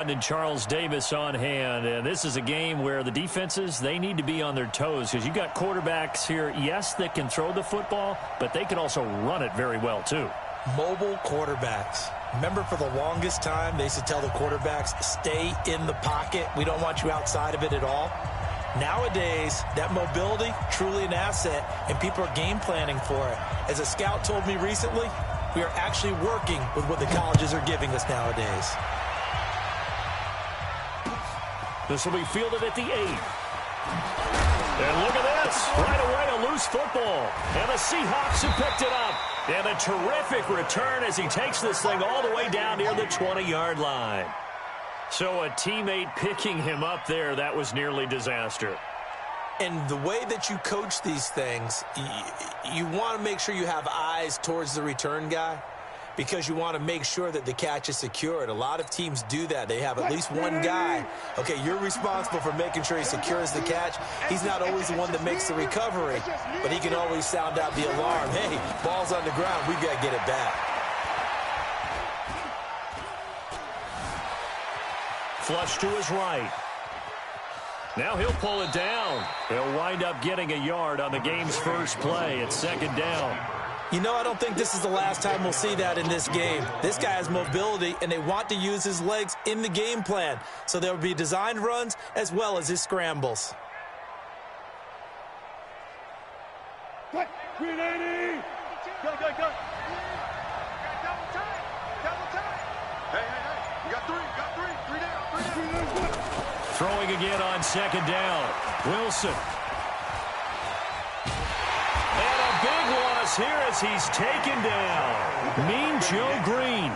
And Charles Davis on hand, and this is a game where the defenses, they need to be on their toes because you got quarterbacks here, yes, that can throw the football, but they can also run it very well too. Mobile quarterbacks. Remember, for the longest time, they used to tell the quarterbacks, stay in the pocket. We don't want you outside of it at all. Nowadays, that mobility, truly an asset, and people are game planning for it. As a scout told me recently, we are actually working with what the colleges are giving us nowadays. This will be fielded at the 8. And look at this. Right away, a loose football. And the Seahawks have picked it up. And a terrific return as he takes this thing all the way down near the 20-yard line. So a teammate picking him up there, that was nearly disaster. And the way that you coach these things, you want to make sure you have eyes towards the return guy, because you want to make sure that the catch is secured. A lot of teams do that. They have at least one guy. Okay, you're responsible for making sure he secures the catch. He's not always the one that makes the recovery, but he can always sound out the alarm. Hey, ball's on the ground. We've got to get it back. Flush to his right. Now he'll pull it down. He'll wind up getting a yard on the game's first play. It's second down. You know, I don't think this is the last time we'll see that in this game. This guy has mobility, and they want to use his legs in the game plan. So there will be designed runs as well as his scrambles. Cut. 380. Go. Double time. Hey. You got three. Three down. Throwing again on second down. Wilson. Here as he's taken down. Mean Joe Green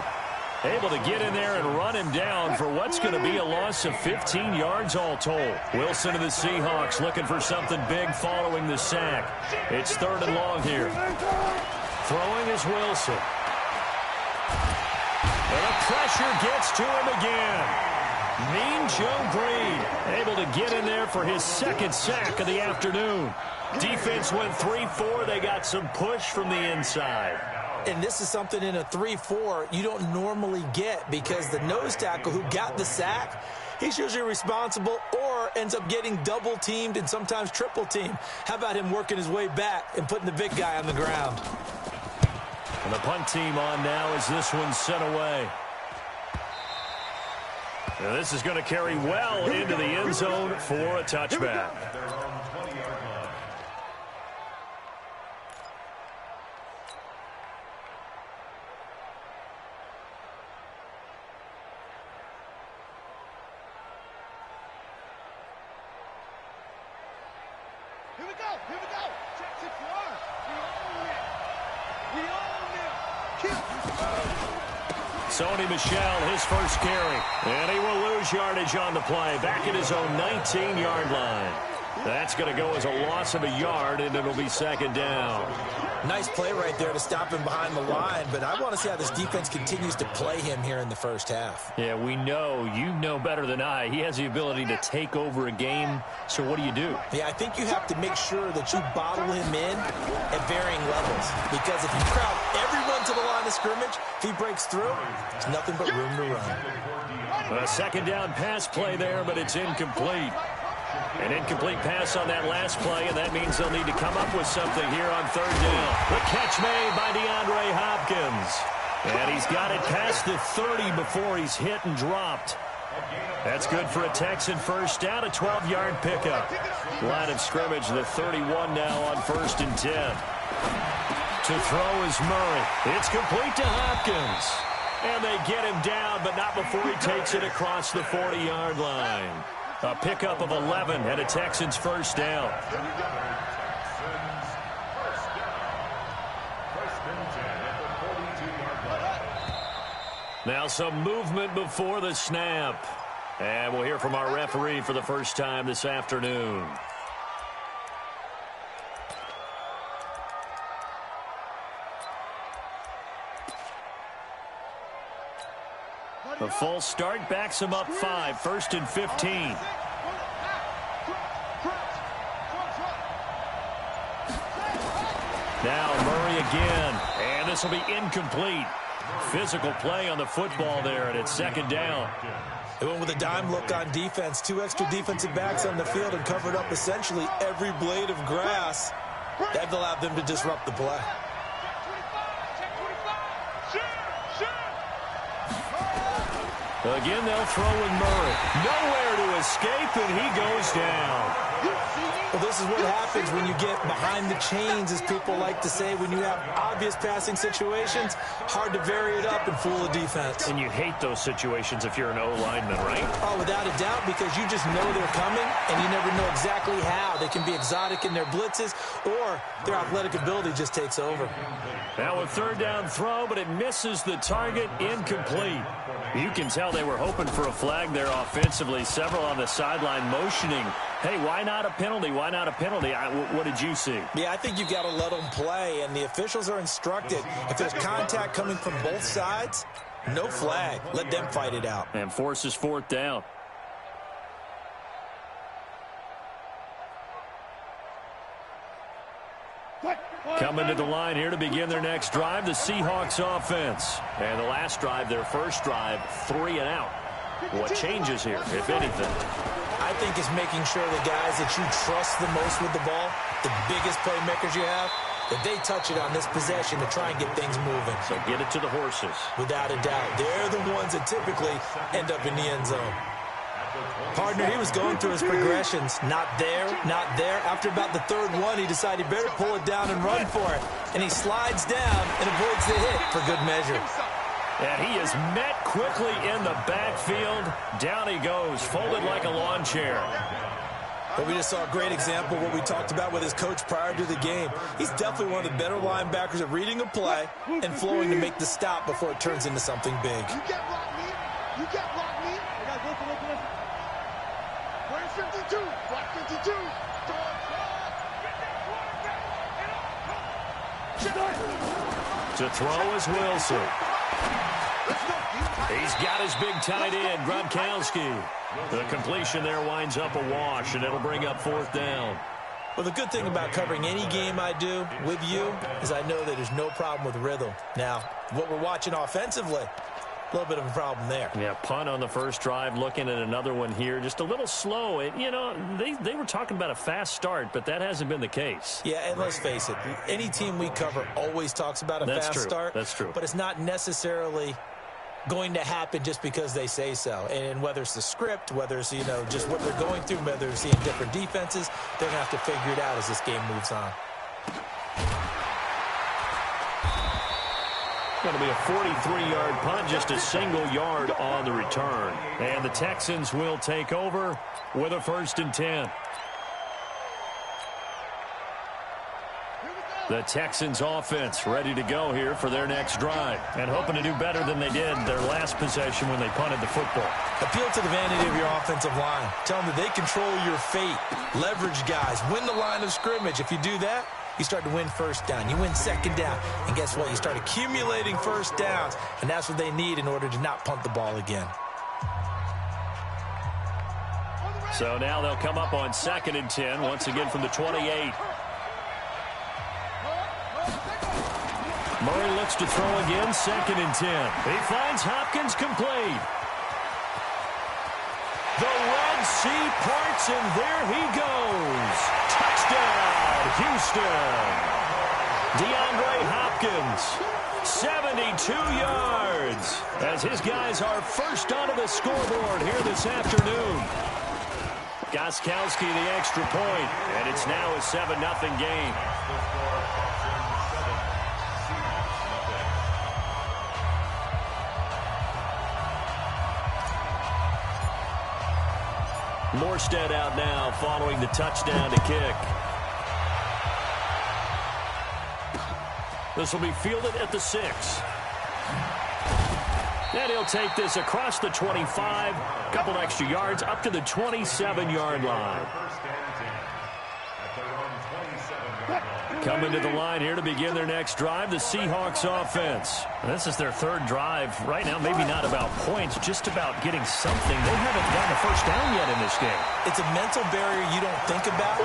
able to get in there and run him down for what's going to be a loss of 15 yards all told. Wilson and the Seahawks looking for something big following the sack. It's third and long here. Throwing is Wilson. And the pressure gets to him again. Mean Joe Green able to get in there for his second sack of the afternoon. Defense went 3-4. They got some push from the inside. And this is something in a 3-4 you don't normally get, because the nose tackle who got the sack, he's usually responsible or ends up getting double-teamed and sometimes triple-teamed. How about him working his way back and putting the big guy on the ground? And the punt team on now as this one's sent away. And this is going to carry well into the end zone for a touchback. Here we go. Check 6 yards. We own it. Sony Michel, his first carry. And he will lose yardage on the play. Back at his own 19-yard line. That's going to go as a loss of a yard, and it'll be second down. Nice play right there to stop him behind the line, but I want to see how this defense continues to play him here in the first half. Yeah, we know. You know better than I. He has the ability to take over a game, so what do you do? Yeah, I think you have to make sure that you bottle him in at varying levels, because if you crowd everyone to the line of scrimmage, if he breaks through, there's nothing but room to run. A second down pass play there, but it's incomplete. An incomplete pass on that last play, and that means they'll need to come up with something here on third down. The catch made by DeAndre Hopkins. And he's got it past the 30 before he's hit and dropped. That's good for a Texan first down, a 12-yard pickup. Line of scrimmage, the 31 now on 1st and 10. To throw is Murray. It's complete to Hopkins. And they get him down, but not before he takes it across the 40-yard line. A pickup of 11 and a Texans first down. Now some movement before the snap. And we'll hear from our referee for the first time this afternoon. A false start backs him up 5, 1st and 15. Now Murray again, and this will be incomplete. Physical play on the football there, and it's second down. They went with a dime look on defense. 2 extra defensive backs on the field and covered up essentially every blade of grass. That allowed them to disrupt the play. Again, they'll throw with Murray. Nowhere to escape, and he goes down. Well, this is what happens when you get behind the chains, as people like to say. When you have obvious passing situations, hard to vary it up and fool a defense. And you hate those situations if you're an O-lineman, right? Oh, without a doubt, because you just know they're coming, and you never know exactly how. They can be exotic in their blitzes, or their athletic ability just takes over. Now a third down throw, but it misses the target, incomplete. You can tell they were hoping for a flag there offensively. Several on the sideline motioning, hey, why not a penalty? Why not a penalty? What did you see? Yeah, I think you've got to let them play, and the officials are instructed. If there's contact coming from both sides, no flag. Let them fight it out. And forces fourth down. Coming to the line here to begin their next drive, the Seahawks offense. And the last drive, their first drive, 3 and out. What changes here, if anything? I think it's making sure the guys that you trust the most with the ball, the biggest playmakers you have, that they touch it on this possession to try and get things moving. So get it to the horses. Without a doubt. They're the ones that typically end up in the end zone. Partner, he was going through his progressions. Not there, not there. After about the third one, he decided he better pull it down and run for it. And he slides down and avoids the hit for good measure. And he is met quickly in the backfield. Down he goes, folded like a lawn chair. But we just saw a great example of what we talked about with his coach prior to the game. He's definitely one of the better linebackers at reading a play and flowing to make the stop before it turns into something big. You get block me. You get block me. I got to go for it. We're 52. Block 52. To throw is Wilson. He's got his big tight end, Gronkowski. The completion there winds up a wash, and it'll bring up fourth down. Well, the good thing about covering any game I do with you is I know that there's no problem with rhythm. Now, what we're watching offensively, a little bit of a problem there. Yeah, punt on the first drive, looking at another one here. Just a little slow. You know, they were talking about a fast start, but that hasn't been the case. Yeah, and let's face it, any team we cover always talks about a fast start. That's true. But it's not necessarily going to happen just because they say so. And whether it's the script, whether it's, you know, just what they're going through, whether they're seeing different defenses, they're going to have to figure it out as this game moves on. Going to be a 43-yard punt, just a single yard on the return. And the Texans will take over with a 1st and 10. The Texans offense ready to go here for their next drive and hoping to do better than they did their last possession when they punted the football. Appeal to the vanity of your offensive line. Tell them that they control your fate. Leverage guys. Win the line of scrimmage. If you do that, you start to win first down. You win second down. And guess what? You start accumulating first downs. And that's what they need in order to not punt the ball again. So now they'll come up on 2nd and 10, once again from the 28. Murray looks to throw again, 2nd and 10. He finds Hopkins complete. The Red Sea parts, and there he goes. Touchdown, Houston. DeAndre Hopkins, 72 yards, as his guys are first onto the scoreboard here this afternoon. Gostkowski the extra point, and it's now a 7-0 game. Morstead out now following the touchdown to kick. This will be fielded at the 6. And he'll take this across the 25, couple extra yards up to the 27-yard line. Coming to the line here to begin their next drive, the Seahawks offense. And this is their 3rd drive. Right now, maybe not about points, just about getting something. They haven't gotten a first down yet in this game. It's a mental barrier you don't think about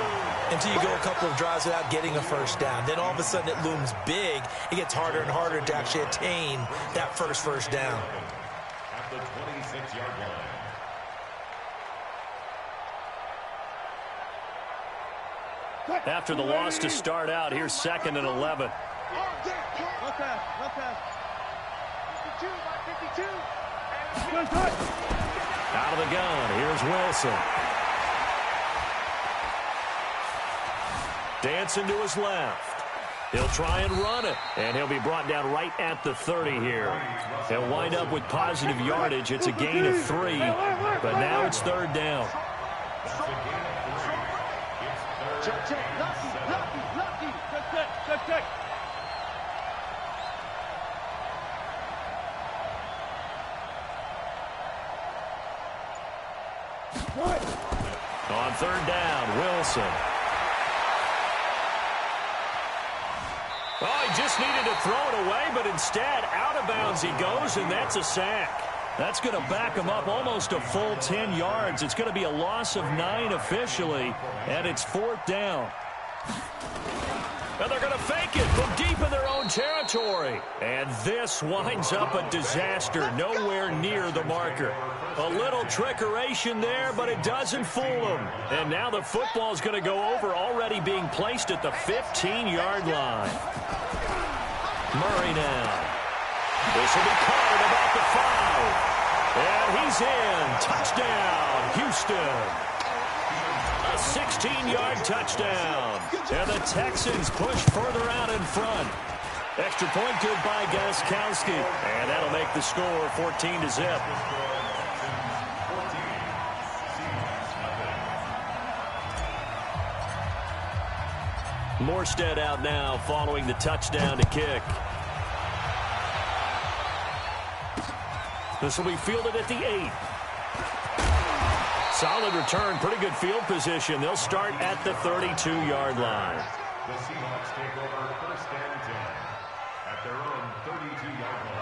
until you go a couple of drives without getting a first down. Then all of a sudden it looms big. It gets harder and harder to actually attain that first down. At the 26-yard line. After the loss to start out, here's 2nd and 11. Left pass, left pass. 52 by 52. Out of the gun, here's Wilson. Dancing to his left. He'll try and run it, and he'll be brought down right at the 30 here. He'll wind up with positive yardage. It's a gain of 3, but now it's 3rd down. Check. Lucky. Check. On 3rd down, Wilson. Oh, he just needed to throw it away, but instead, out of bounds he goes, and that's a sack. That's going to back him up almost a full 10 yards. It's going to be a loss of 9 officially, and it's 4th down. And they're going to fake it from deep in their own territory. And this winds up a disaster, nowhere near the marker. A little trickeration there, but it doesn't fool them. And now the football's going to go over, already being placed at the 15-yard line. Murray now. This will be caught at about the 5. And he's in. Touchdown, Houston. A 16-yard touchdown. And the Texans push further out in front. Extra point good by Gostkowski. And that'll make the score 14-0. Morstead out now following the touchdown to kick. This will be fielded at the 8. Solid return, pretty good field position. They'll start at the 32-yard line. The Seahawks take over 1st and 10 at their own 32-yard line.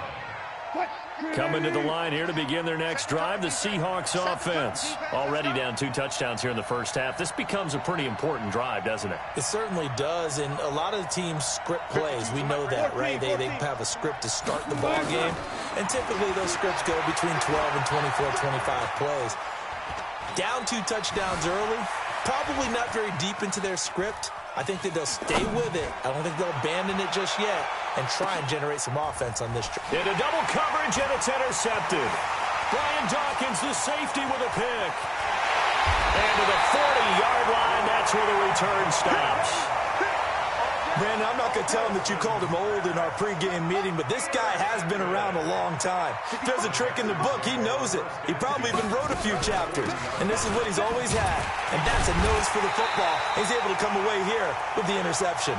Coming to the line here to begin their next drive, the Seahawks offense. Already down 2 touchdowns here in the first half. This becomes a pretty important drive, doesn't it? It certainly does, and a lot of the teams script plays. We know that, right? They have a script to start the ball game, and typically those scripts go between 12 and 24, 25 plays. Down 2 touchdowns early, probably not very deep into their script. I think that they'll stay with it. I don't think they'll abandon it just yet and try and generate some offense on this trip. Into double coverage, and it's intercepted. Brian Dawkins, the safety, with a pick. And to the 40-yard line, that's where the return stops. Brandon, I'm not going to tell him that you called him old in our pregame meeting, but this guy has been around a long time. If there's a trick in the book, he knows it. He probably even wrote a few chapters, and this is what he's always had. And that's a nose for the football. He's able to come away here with the interception.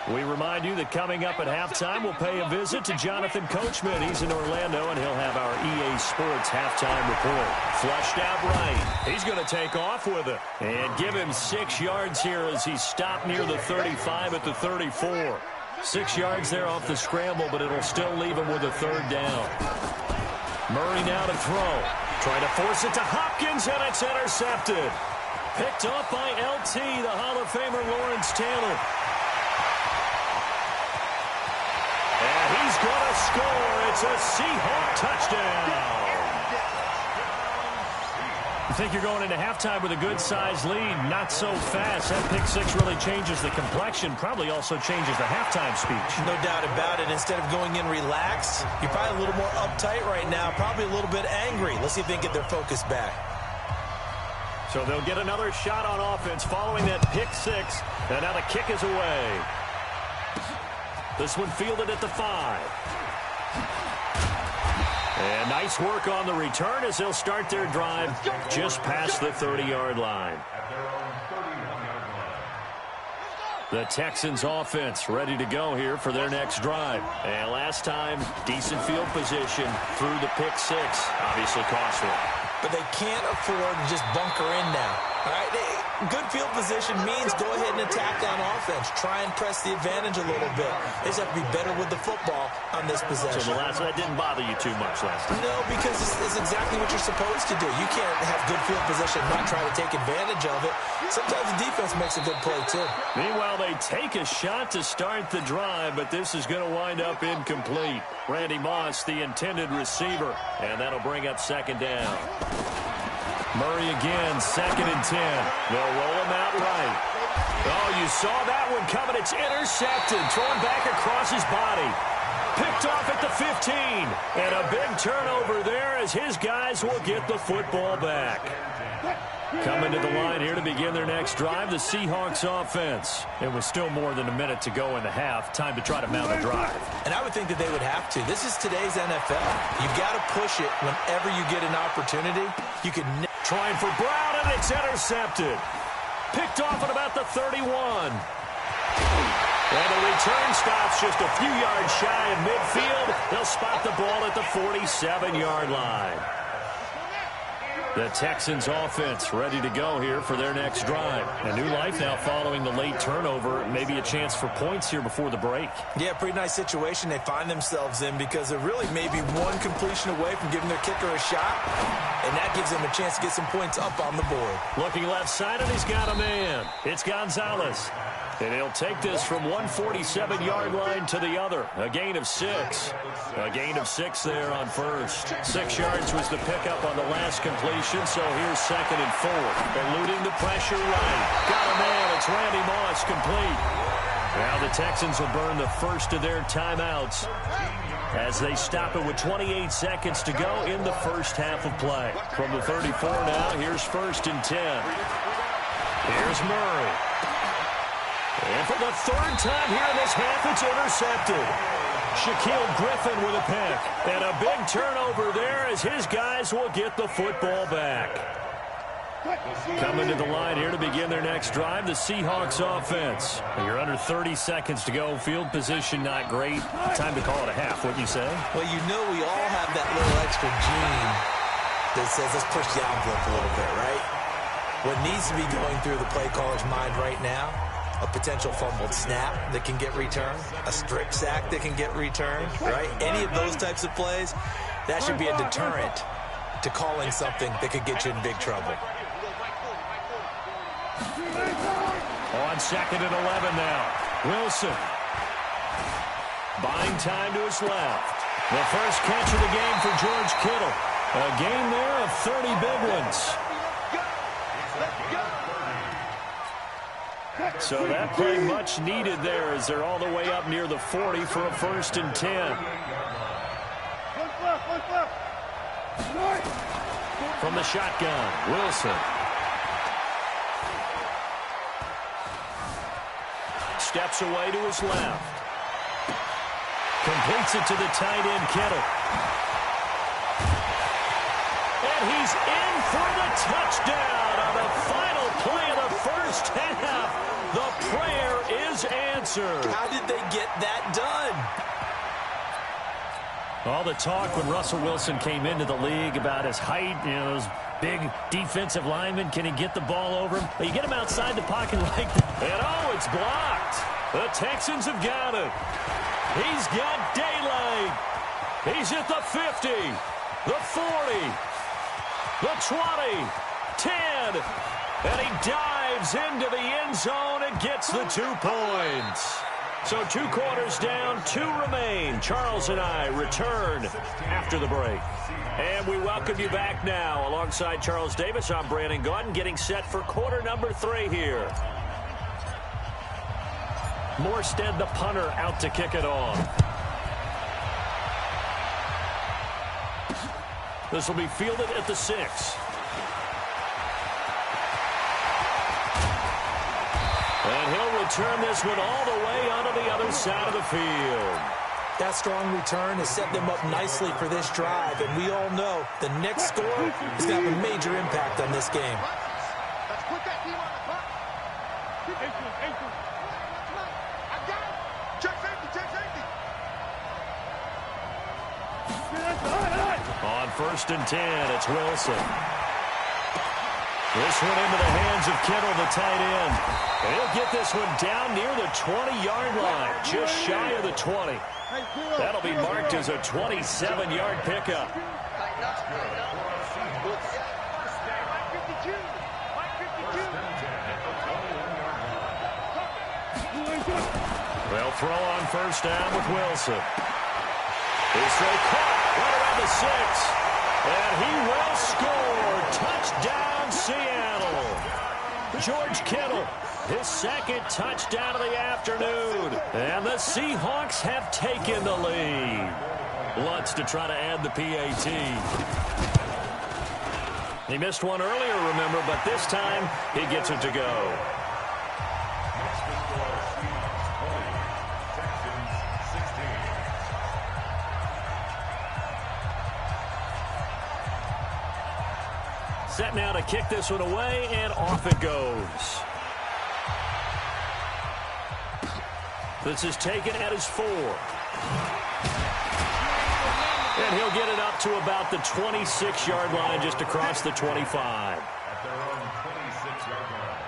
We remind you that coming up at halftime, we'll pay a visit to Jonathan Coachman. He's in Orlando, and he'll have our EA Sports halftime report. Flushed out right. He's going to take off with it and give him 6 yards here as he stopped near the 35 at the 34. 6 yards there off the scramble, but it'll still leave him with a 3rd down. Murray now to throw. Trying to force it to Hopkins, and it's intercepted. Picked off by LT, the Hall of Famer Lawrence Taylor. And he's going to score. It's a Seahawk touchdown. You think you're going into halftime with a good-sized lead. Not so fast. That pick 6 really changes the complexion. Probably also changes the halftime speech. No doubt about it. Instead of going in relaxed, you're probably a little more uptight right now. Probably a little bit angry. Let's see if they can get their focus back. So they'll get another shot on offense following that pick 6. And now the kick is away. This one fielded at the 5. And nice work on the return as they'll start their drive just past the 30-yard line. The Texans offense ready to go here for their next drive. And last time, decent field position through the pick 6. Obviously costly. But they can't afford to just bunker in now. All right, good field position means go ahead and attack on offense. Try and press the advantage a little bit. They just have to be better with the football on this possession. So the last that didn't bother you too much last time? No, because it's exactly what you're supposed to do. You can't have good field position and not try to take advantage of it. Sometimes the defense makes a good play, too. Meanwhile, they take a shot to start the drive, but this is going to wind up incomplete. Randy Moss, the intended receiver, and that'll bring up 2nd down. Murray again, 2nd and 10. They'll roll him out right. Oh, you saw that one coming. It's intercepted. Thrown back across his body. Picked off at the 15. And a big turnover there as his guys will get the football back. Coming to the line here to begin their next drive, the Seahawks offense. It was still more than a minute to go in the half. Time to try to mount a drive. And I would think that they would have to. This is today's NFL. You've got to push it whenever you get an opportunity. You can trying for Brown, and it's intercepted. Picked off at about the 31. And the return stops just a few yards shy of midfield. They'll spot the ball at the 47-yard line. The Texans offense ready to go here for their next drive. A new life now following the late turnover. Maybe a chance for points here before the break. Yeah, pretty nice situation they find themselves in because they're really maybe one completion away from giving their kicker a shot. And that gives them a chance to get some points up on the board. Looking left side, and he's got a man. It's Gonzalez. And he'll take this from one 47-yard line to the other. A gain of 6. A gain of 6 there on first. 6 yards was the pickup on the last completion, so here's 2nd and 4. Eluding the pressure right. Got a man. It's Randy Moss complete. Now the Texans will burn the first of their timeouts as they stop it with 28 seconds to go in the first half of play. From the 34 now, here's 1st and 10. Here's Murray. And for the 3rd time here in this half, it's intercepted. Shaquille Griffin with a pick. And a big turnover there as his guys will get the football back. Coming to the line here to begin their next drive, the Seahawks offense. You're under 30 seconds to go. Field position not great. Time to call it a half, wouldn't you say? Well, you know we all have that little extra gene that says let's push the envelope a little bit, right? What needs to be going through the play caller's mind right now, a potential fumbled snap that can get returned, a strip sack that can get returned, right? Any of those types of plays, that should be a deterrent to calling something that could get you in big trouble. On 2nd and 11 now. Wilson. Buying time to his left. The first catch of the game for George Kittle. A game there of 30 big ones. So that play much needed there as they're all the way up near the 40 for a 1st and 10. From the shotgun, Wilson. Steps away to his left. Completes it to the tight end, Kittle. And he's in for the touchdown on the final play of the first half. The prayer is answered. How did they get that done? All the talk when Russell Wilson came into the league about his height, you know, those big defensive linemen, can he get the ball over him? But you get him outside the pocket like that. And oh, it's blocked. The Texans have got it. He's got daylight. He's at the 50, the 40, the 20, 10, and he dives into the end zone and gets the 2 points. So 2 quarters down, 2 remain. Charles and I return after the break. And we welcome you back now. Alongside Charles Davis, I'm Brandon Gaudin, getting set for quarter number 3 here. Morstead, the punter, out to kick it off. This will be fielded at the 6. And he'll return this one all the way onto the other side of the field. That strong return has set them up nicely for this drive, and we all know the next score is going to have a major impact on this game. Let's put that team on the clock. I got it. Check safety, check safety. On 1st and 10, it's Wilson. This one into the hands of Kittle, the tight end. And he'll get this one down near the 20-yard line, just shy of the 20. That'll be marked as a 27-yard pickup. They'll throw on 1st down with Wilson. He's straight caught right around the 6. And he will score. Touchdown. his second touchdown of the afternoon. And the Seahawks have taken the lead. Lutz to try to add the PAT. He missed one earlier, remember, but this time he gets it to go. Set now to kick this one away, and off it goes. This is taken at his 4. And he'll get it up to about the 26-yard line, just across the 25. At their own 26-yard line.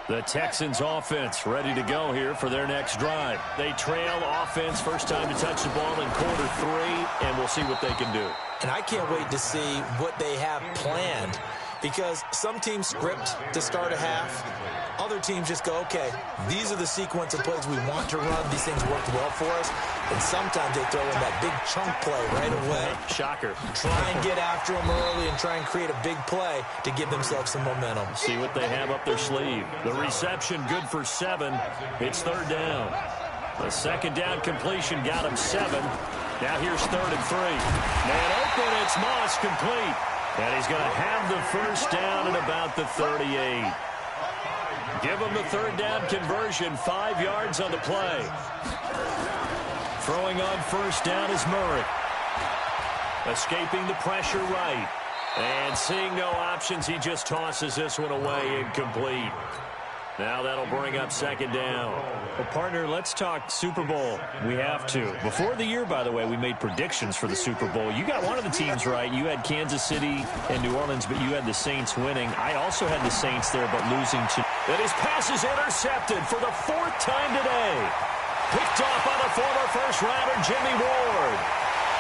The Texans offense ready to go here for their next drive. They trail offense, first time to touch the ball in quarter 3, and we'll see what they can do. And I can't wait to see what they have planned, because some teams script to start a half. Other teams just go, okay, these are the sequence of plays we want to run. These things worked well for us. And sometimes they throw in that big chunk play right away. Shocker. Try and get after them early and try and create a big play to give themselves some momentum. See what they have up their sleeve. The reception good for 7. It's third down. The second down completion got him 7. Now here's third and 3. Man open, it's Moss complete. And he's going to have the first down at about the 38. Give him the third down conversion, 5 yards on the play. Throwing on first down is Murray. Escaping the pressure right. And seeing no options, he just tosses this one away incomplete. Now that'll bring up second down. Well, partner, let's talk Super Bowl. We have to. Before the year, by the way, we made predictions for the Super Bowl. You got one of the teams right. You had Kansas City and New Orleans, but you had the Saints winning. I also had the Saints there, but losing to... And his pass is intercepted for the 4th time today. Picked off by the former first-rounder Jimmy Ward.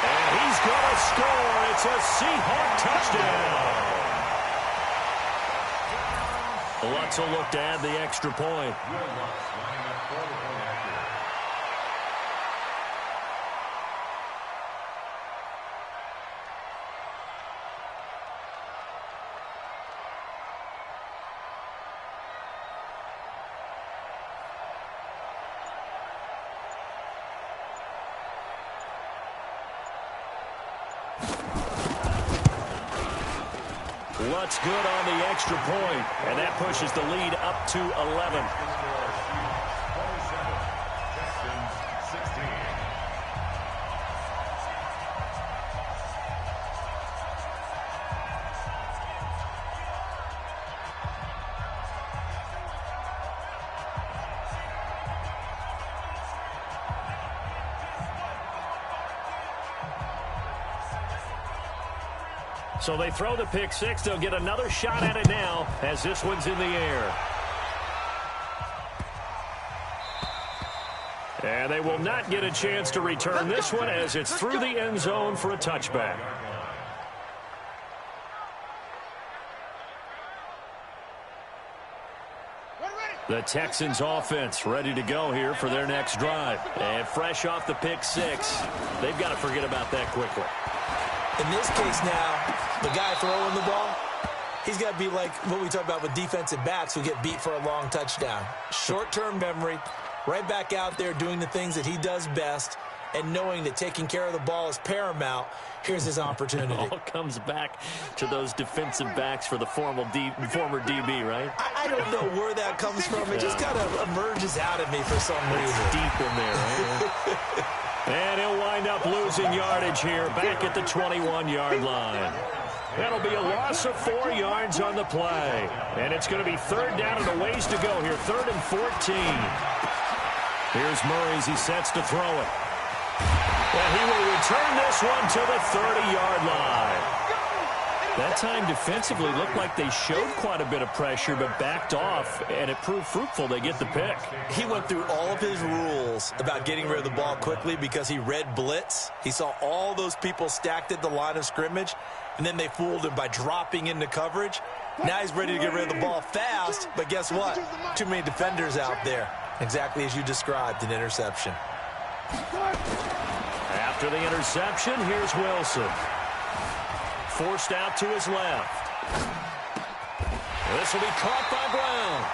And he's going to score. It's a Seahawk touchdown. Lutz will look to add the extra point. Lutz good on the extra point, and that pushes the lead up to 11. So they throw the pick 6. They'll get another shot at it now as this one's in the air. And they will not get a chance to return this one as it's through the end zone for a touchback. The Texans offense ready to go here for their next drive. And fresh off the pick 6, they've got to forget about that quickly. In this case now, the guy throwing the ball, he's got to be like what we talk about with defensive backs who get beat for a long touchdown. Short-term memory, right back out there doing the things that he does best, and knowing that taking care of the ball is paramount. Here's his opportunity. It all comes back to those defensive backs for the former DB, right? I don't know where that comes from. It just kind of emerges out of me for some reason. It's deep in there, right? And he'll wind up losing yardage here back at the 21-yard line. That'll be a loss of 4 yards on the play. And it's going to be third down and a ways to go here. 3rd and 14. Here's Murray as he sets to throw it. And he will return this one to the 30-yard line. That time defensively looked like they showed quite a bit of pressure but backed off, and it proved fruitful. They get the pick. He went through all of his rules about getting rid of the ball quickly because he read blitz. He saw all those people stacked at the line of scrimmage, and then they fooled him by dropping into coverage. Now he's ready to get rid of the ball fast, but guess what? Too many defenders out there. Exactly as you described, an interception. After the interception, here's Wilson. forced out to his left. This will be caught by Brown.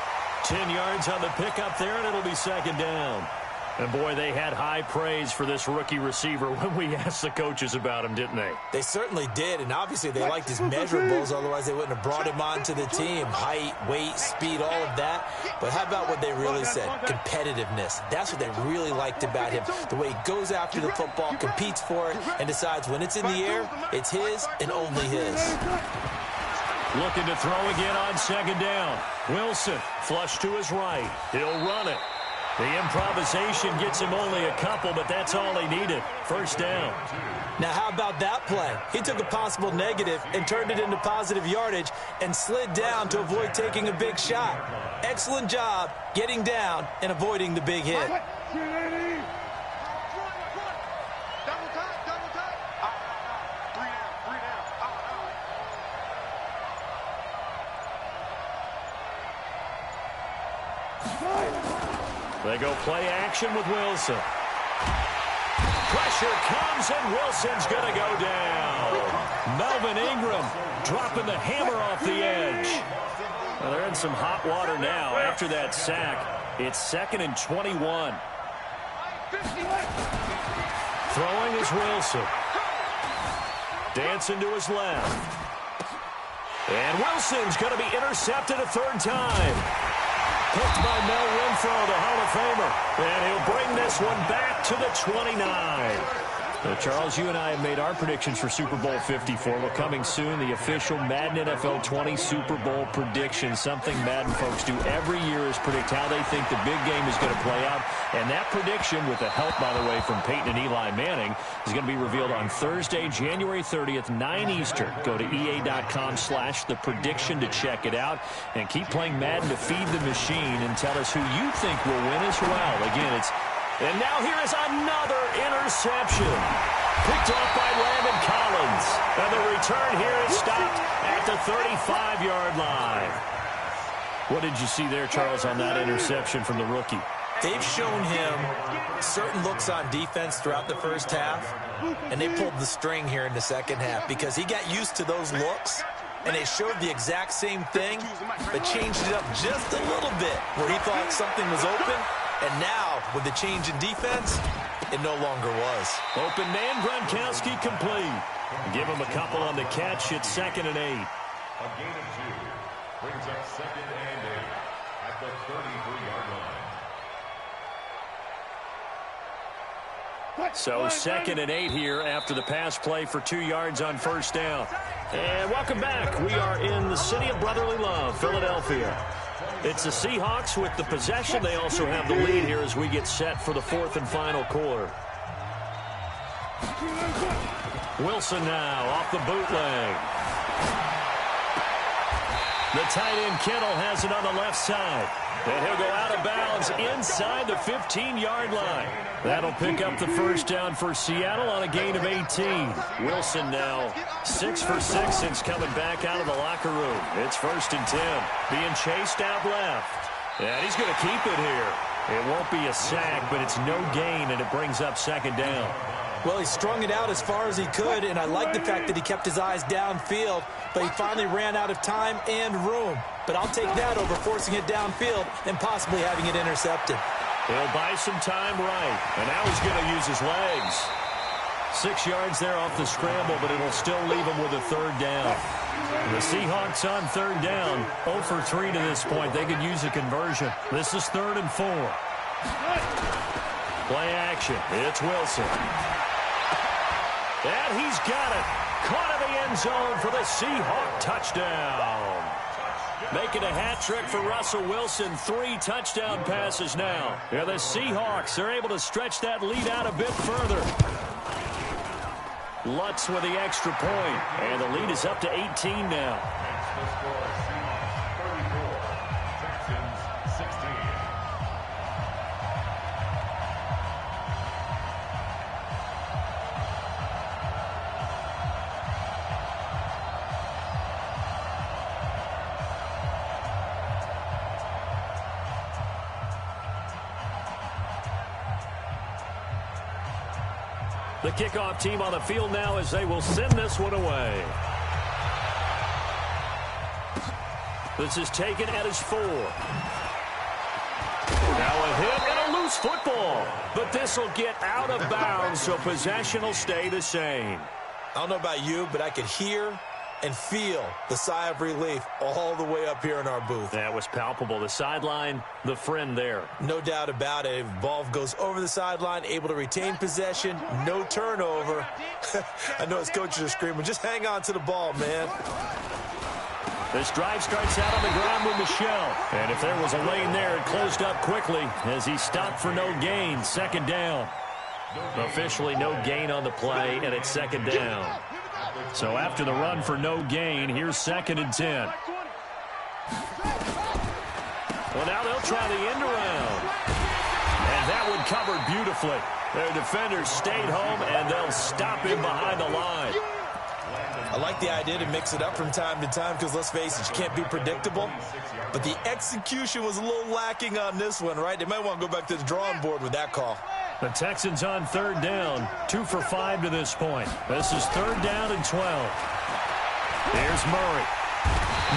10 yards on the pickup there, and it'll be second down. And, boy, they had high praise for this rookie receiver when we asked the coaches about him, didn't they? They certainly did, and obviously they liked his measurables. Otherwise, they wouldn't have brought him onto the team. Height, weight, speed, all of that. But how about what they really said? Competitiveness. That's what they really liked about him. The way he goes after the football, competes for it, and decides when it's in the air, it's his and only his. Looking to throw again on second down. Wilson, flush to his right. He'll run it. The improvisation gets him only a couple, but that's all he needed. First down. Now, how about that play? He took a possible negative and turned it into positive yardage and slid down to avoid taking a big shot. Excellent job getting down and avoiding the big hit. They go play action with Wilson. Pressure comes, and Wilson's going to go down. Melvin Ingram dropping the hammer off the edge. Well, they're in some hot water now after that sack. It's 2nd and 21. Throwing is Wilson. Dancing to his left. And Wilson's going to be intercepted a third time. Picked by Mel Renfro, the Hall of Famer. And he'll bring this one back to the 29. Charles, you and I have made our predictions for Super Bowl 54. Well, coming soon, the official Madden NFL 20 Super Bowl prediction. Something Madden folks do every year is predict how they think the big game is going to play out. And that prediction, with the help, by the way, from Peyton and Eli Manning, is going to be revealed on Thursday, January 30th, 9 Eastern. Go to EA.com/theprediction to check it out. And keep playing Madden to feed the machine and tell us who you think will win as well. Again, it's... And now here is another interception. Picked off by Landon Collins. And the return here is stopped at the 35-yard line. What did you see there, Charles, on that interception from the rookie? They've shown him certain looks on defense throughout the first half, and they pulled the string here in the second half because he got used to those looks, and they showed the exact same thing, but changed it up just a little bit where he thought something was open. And now, with the change in defense, it no longer was. Open man, Gronkowski complete. Give him a couple on the catch. It's 2nd and 8. A gain of 2 brings up 2nd and 8 at the 33-yard line. So 2nd and 8 here after the pass play for 2 yards on first down. And welcome back. We are in the city of brotherly love, Philadelphia. It's the Seahawks with the possession. They also have the lead here as we get set for the 4th and final quarter. Wilson now off the bootleg. The tight end Kittle has it on the left side. And he'll go out of bounds inside the 15-yard line. That'll pick up the first down for Seattle on a gain of 18. Wilson now 6 for 6 since coming back out of the locker room. It's 1st and 10. Being chased out left. And he's going to keep it here. It won't be a sack, but it's no gain, and it brings up 2nd down. Well, he strung it out as far as he could, and I like the fact that he kept his eyes downfield, but he finally ran out of time and room. But I'll take that over forcing it downfield and possibly having it intercepted. He'll buy some time right, and now he's going to use his legs. 6 yards there off the scramble, but it'll still leave him with a third down. The Seahawks on third down, 0 for 3 to this point. They could use a conversion. This is 3rd and 4. Play action. It's Wilson. And he's got it. Caught in the end zone for the Seahawk touchdown. Making a hat trick for Russell Wilson. 3 touchdown passes now. Yeah, the Seahawks are able to stretch that lead out a bit further. Lutz with the extra point. And the lead is up to 18 now. The score, Seahawks 34, Texans 16. The kickoff team on the field now as they will send this one away. This is taken at his 4. Now a hit and a loose football. But this will get out of bounds, so possession will stay the same. I don't know about you, but I could hear and feel the sigh of relief all the way up here in our booth. That was palpable. The sideline, the friend there. No doubt about it. Ball goes over the sideline, able to retain possession, no turnover. I know his coaches are screaming, just hang on to the ball, man. This drive starts out on the ground with Michel. And if there was a lane there, it closed up quickly as he stopped for no gain. 2nd down. Officially no gain on the play, and it's 2nd down. So after the run for no gain, here's 2nd and 10. Well, now they'll try the end around. And that one covered beautifully. Their defenders stayed home, and they'll stop him behind the line. I like the idea to mix it up from time to time because, let's face it, you can't be predictable. But the execution was a little lacking on this one, right? They might want to go back to the drawing board with that call. The Texans on 3rd down, 2 for 5 to this point. This is 3rd down and 12. Here's Murray.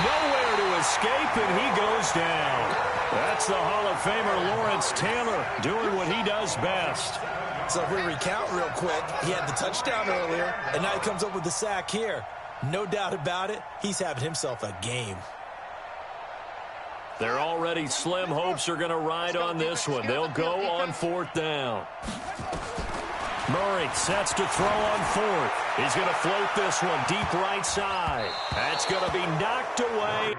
Nowhere to escape, and he goes down. That's the Hall of Famer Lawrence Taylor doing what he does best. So if we recount real quick, he had the touchdown earlier, and now he comes up with the sack here. No doubt about it, he's having himself a game. They're already slim hopes are going to ride on this one. They'll go on 4th down. Murray sets to throw on 4th. He's going to float this one deep right side. That's going to be knocked away.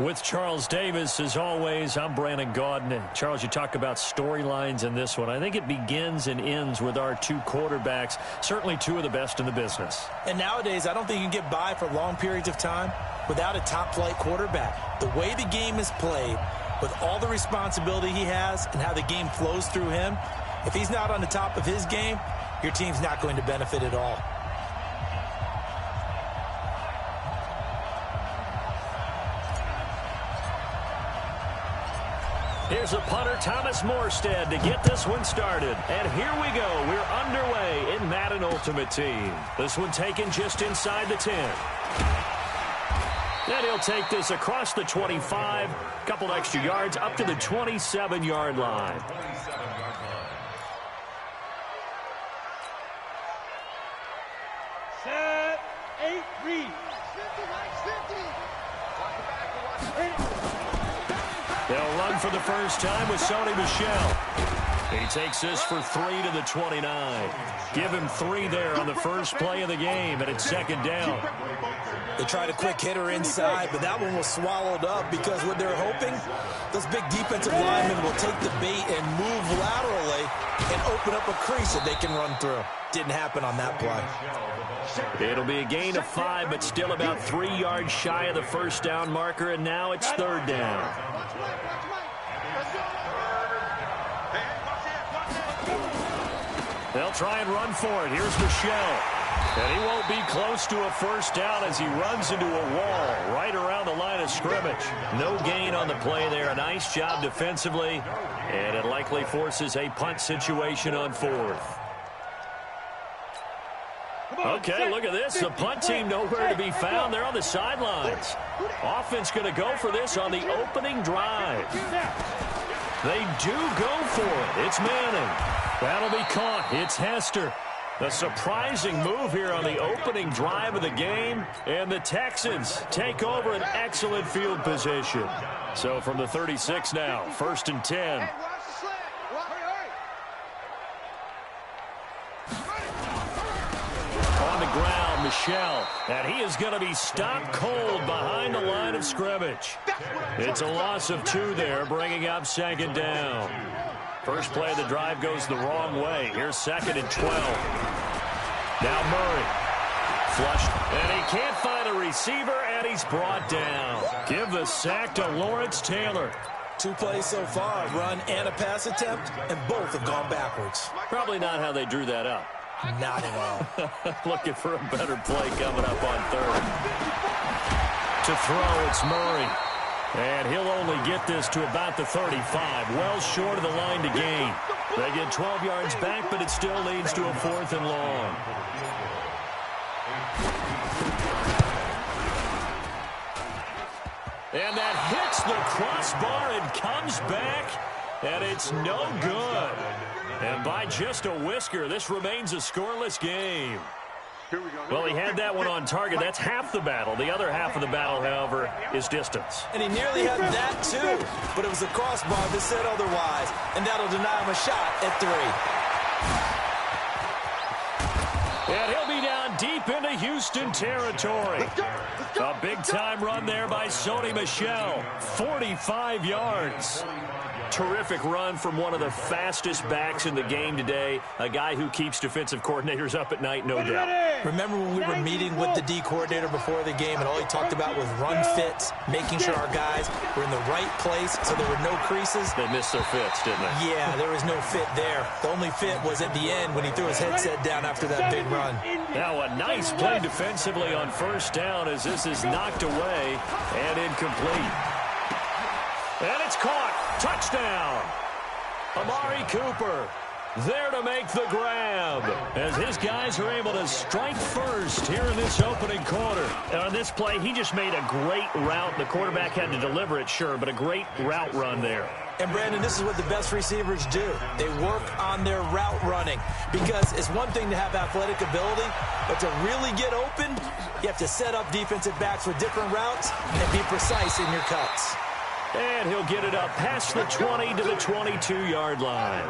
With Charles Davis, as always, I'm Brandon Gaudin. And Charles, you talk about storylines in this one. I think it begins and ends with our 2 quarterbacks, certainly 2 of the best in the business. And nowadays, I don't think you can get by for long periods of time without a top-flight quarterback. The way the game is played, with all the responsibility he has and how the game flows through him, if he's not on the top of his game, your team's not going to benefit at all. Here's a punter, Thomas Morstead, to get this one started. And here we go. We're underway in Madden Ultimate Team. This one taken just inside the 10. And he'll take this across the 25, couple extra yards, up to the 27-yard line. Set, 8, read. They'll run for the first time with Sony Michel. He takes this for 3 to the 29. Give him 3 there on the first play of the game, and it's 2nd down. They tried a quick hitter inside, but that one was swallowed up because what they're hoping, those big defensive linemen will take the bait and move laterally and open up a crease that they can run through. Didn't happen on that play. It'll be a gain of 5, but still about 3 yards shy of the first down marker, and now it's 3rd down. They'll try and run for it. Here's Michel. And he won't be close to a first down as he runs into a wall right around the line of scrimmage. No gain on the play there. A nice job defensively. And it likely forces a punt situation on 4th. Okay, look at this. The punt team nowhere to be found. They're on the sidelines. Offense going to go for this on the opening drive. They do go for it. It's Manning. That'll be caught. It's Hester. A surprising move here on the opening drive of the game. And the Texans take over an excellent field position. So from the 36 now, 1st and 10. On the ground, Michel. And he is going to be stopped cold behind the line of scrimmage. It's a loss of 2 there, bringing up 2nd down. First play of the drive goes the wrong way. Here's 2nd and 12. Now Murray. Flushed. And he can't find a receiver, and he's brought down. Give the sack to Lawrence Taylor. 2 plays so far, a run and a pass attempt, and both have gone backwards. Probably not how they drew that up. Not at all. Looking for a better play coming up on 3rd. To throw, it's Murray. And he'll only get this to about the 35, well short of the line to gain. They get 12 yards back, but it still leads to a 4th and long. And that hits the crossbar and comes back, and it's no good. And by just a whisker, this remains a scoreless game. Well, he had that one on target. That's half the battle. The other half of the battle, however, is distance. And he nearly had that, too. But it was the crossbar that said otherwise. And that'll deny him a shot at 3. And he'll be down deep into Houston territory. A big-time run there by Sony Michel. 45 yards. Terrific run from one of the fastest backs in the game today. A guy who keeps defensive coordinators up at night, no doubt. Remember when we were meeting with the D coordinator before the game, and all he talked about was run fits, making sure our guys were in the right place so there were no creases? They missed their fits, didn't they? Yeah, there was no fit there. The only fit was at the end when he threw his headset down after that big run. Now a nice play defensively on 1st down as this is knocked away and incomplete. And it's caught. Touchdown. Amari Cooper there to make the grab as his guys are able to strike first here in this opening quarter. And on this play, he just made a great route. The quarterback had to deliver it, sure, but a great route run there. And, Brandon, this is what the best receivers do. They work on their route running because it's one thing to have athletic ability, but to really get open, you have to set up defensive backs with different routes and be precise in your cuts. And he'll get it up past the 20 to the 22-yard line.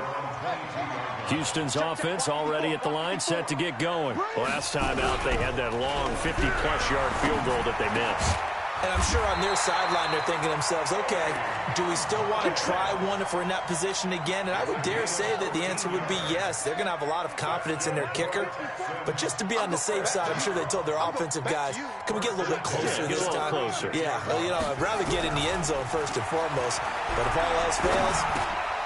Houston's offense already at the line, set to get going. Last time out, they had that long 50-plus yard field goal that they missed. And I'm sure on their sideline they're thinking to themselves, okay, do we still want to try one if we're in that position again? And I would dare say that the answer would be yes. They're going to have a lot of confidence in their kicker. But just to be on the safe side, I'm sure they told their offensive guys, can we get a little bit closer this time? Closer. Yeah, well, you know, I'd rather get in the end zone first and foremost. But if all else fails,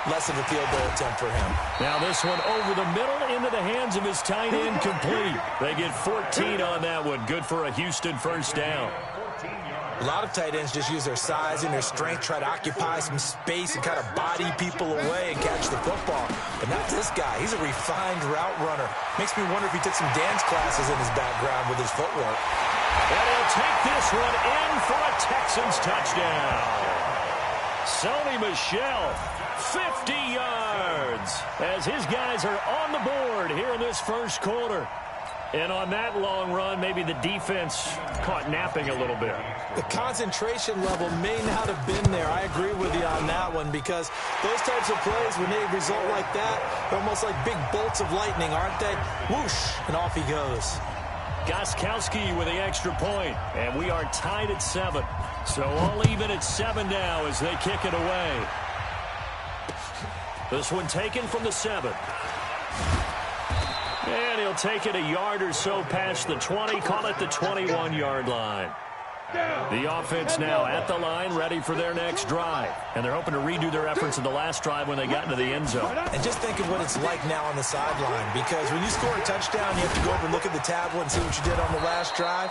less of a field goal attempt for him. Now this one over the middle into the hands of his tight end, complete. They get 14 on that one. Good for a Houston 1st down. A lot of tight ends just use their size and their strength, try to occupy some space and kind of body people away and catch the football. But not this guy. He's a refined route runner. Makes me wonder if he took some dance classes in his background with his footwork. And he'll take this one in for a Texans touchdown. Sony Michel, 50 yards, as his guys are on the board here in this 1st quarter. And on that long run, maybe the defense caught napping a little bit. The concentration level may not have been there. I agree with you on that one because those types of plays, when they result like that, they're almost like big bolts of lightning, aren't they? Whoosh, and off he goes. Gostkowski with the extra point, and we are tied at 7. So all even at 7 now as they kick it away. This one taken from the 7. And he'll take it a yard or so past the 20, call it the 21-yard line. The offense now at the line, ready for their next drive. And they're hoping to redo their efforts in the last drive when they got into the end zone. And just think of what it's like now on the sideline, because when you score a touchdown, you have to go over and look at the tablet and see what you did on the last drive.